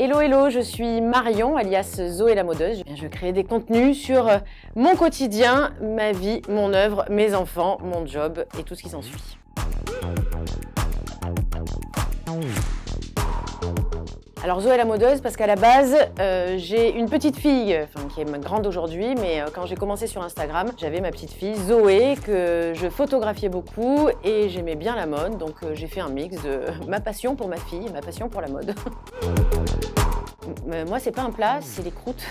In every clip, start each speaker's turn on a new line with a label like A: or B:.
A: Hello hello, je suis Marion alias Zoé la modeuse. Je crée des contenus sur mon quotidien, ma vie, mon œuvre, mes enfants, mon job et tout ce qui s'ensuit. Alors Zoé la modeuse parce qu'à la base j'ai une petite fille, qui est grande aujourd'hui, mais quand j'ai commencé sur Instagram, j'avais ma petite fille Zoé que je photographiais beaucoup et j'aimais bien la mode, donc j'ai fait un mix de ma passion pour ma fille et ma passion pour la mode. Moi c'est pas un plat, c'est les croûtes.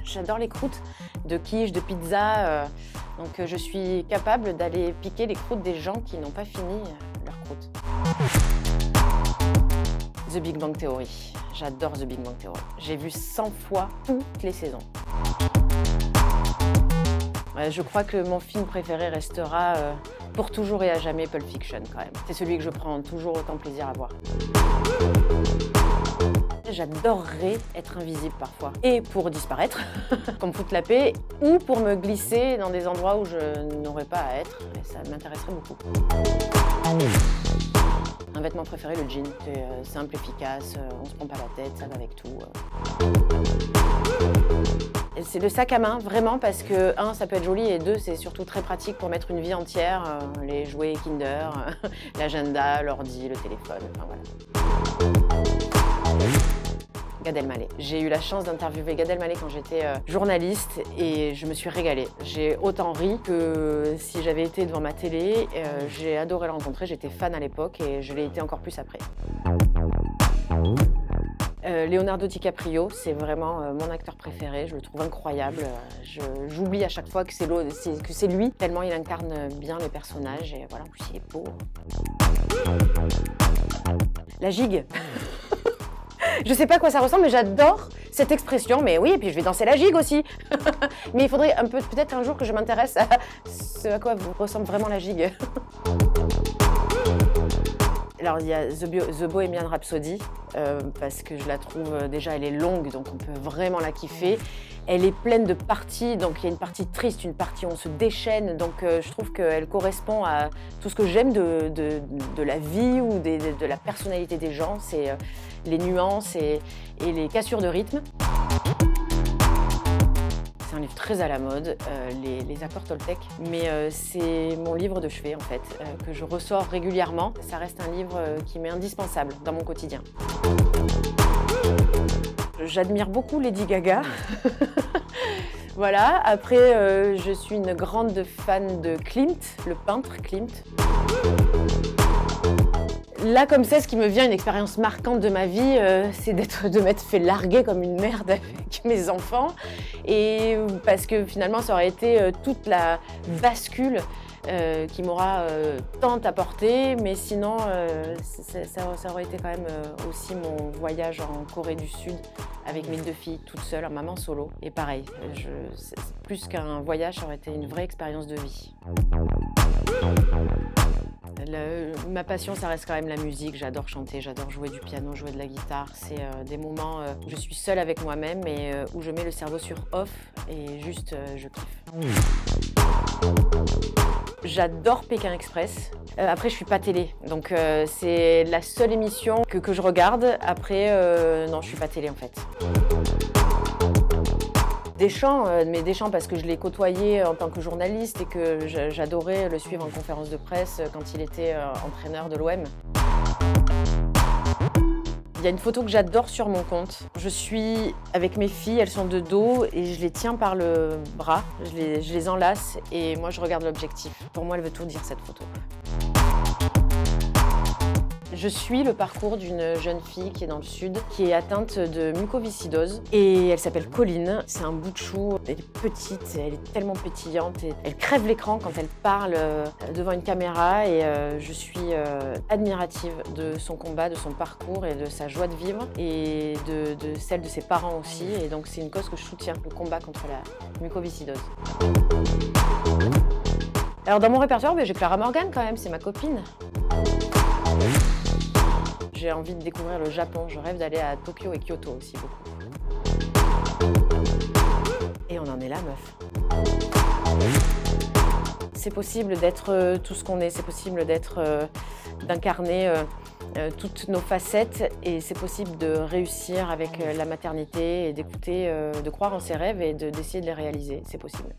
A: J'adore les croûtes de quiche, de pizza, donc je suis capable d'aller piquer les croûtes des gens qui n'ont pas fini leurs croûtes. The Big Bang Theory. J'adore The Big Bang Theory. J'ai vu 100 fois toutes les saisons. Je crois que mon film préféré restera pour toujours et à jamais Pulp Fiction quand même. C'est celui que je prends toujours autant plaisir à voir. J'adorerais être invisible parfois. Et pour disparaître, qu'on me foute la paix, ou pour me glisser dans des endroits où je n'aurais pas à être. Et ça m'intéresserait beaucoup. Un vêtement préféré, le jean. C'est simple, efficace, on se prend pas la tête, ça va avec tout. C'est le sac à main, vraiment, parce que, un, ça peut être joli, et deux, c'est surtout très pratique pour mettre une vie entière, les jouets Kinder, l'agenda, l'ordi, le téléphone, enfin voilà. Gad Elmaleh. J'ai eu la chance d'interviewer Gad Elmaleh quand j'étais journaliste et je me suis régalée. J'ai autant ri que si j'avais été devant ma télé. J'ai adoré le rencontrer, j'étais fan à l'époque et je l'ai été encore plus après. Leonardo DiCaprio, c'est vraiment mon acteur préféré, je le trouve incroyable. J'oublie à chaque fois que c'est lui, tellement il incarne bien les personnages et voilà, en plus il est beau. La gigue. Je sais pas à quoi ça ressemble, mais j'adore cette expression. Mais oui, et puis je vais danser la gigue aussi. Mais il faudrait peut-être un jour que je m'intéresse à ce à quoi ressemble vraiment la gigue. Alors il y a The Bohemian Rhapsody, parce que je la trouve, déjà elle est longue, donc on peut vraiment la kiffer. Elle est pleine de parties, donc il y a une partie triste, une partie où on se déchaîne, donc je trouve qu'elle correspond à tout ce que j'aime de la vie ou de la personnalité des gens, c'est les nuances et les cassures de rythme. C'est un livre très à la mode, les accords Toltec, mais c'est mon livre de chevet en fait, que je ressors régulièrement. Ça reste un livre qui m'est indispensable dans mon quotidien. J'admire beaucoup Lady Gaga. Voilà, après je suis une grande fan de Klimt, le peintre Klimt. Là, comme ça, ce qui me vient, une expérience marquante de ma vie, c'est de m'être fait larguer comme une merde avec mes enfants. Et parce que finalement, ça aurait été toute la bascule qui m'aura tant apporté. Mais sinon, ça aurait été quand même aussi mon voyage en Corée du Sud avec mes 2 filles toutes seules, en maman solo. Et pareil, plus qu'un voyage, ça aurait été une vraie expérience de vie. Ma passion, ça reste quand même la musique. J'adore chanter, j'adore jouer du piano, jouer de la guitare. C'est des moments où je suis seule avec moi-même et où je mets le cerveau sur off et juste je kiffe. J'adore Pékin Express. Après, je suis pas télé, donc c'est la seule émission que je regarde. Après, non, je suis pas télé en fait. Deschamps, mais Deschamps parce que je l'ai côtoyé en tant que journaliste et que j'adorais le suivre en conférence de presse quand il était entraîneur de l'OM. Il y a une photo que j'adore sur mon compte. Je suis avec mes filles, elles sont de dos et je les tiens par le bras, je les enlace et moi je regarde l'objectif. Pour moi, elle veut tout dire cette photo. Je suis le parcours d'une jeune fille qui est dans le sud, qui est atteinte de mucoviscidose et elle s'appelle Colline. C'est un bout de chou, elle est petite, elle est tellement pétillante et elle crève l'écran quand elle parle devant une caméra et je suis admirative de son combat, de son parcours et de sa joie de vivre et de celle de ses parents aussi et donc c'est une cause que je soutiens, le combat contre la mucoviscidose. Alors dans mon répertoire, j'ai Clara Morgan quand même, c'est ma copine. J'ai envie de découvrir le Japon, je rêve d'aller à Tokyo et Kyoto aussi beaucoup. Et on en est là, meuf. C'est possible d'être tout ce qu'on est, c'est possible d'incarner toutes nos facettes et c'est possible de réussir avec la maternité et d'écouter, de croire en ses rêves et d'essayer de les réaliser, c'est possible.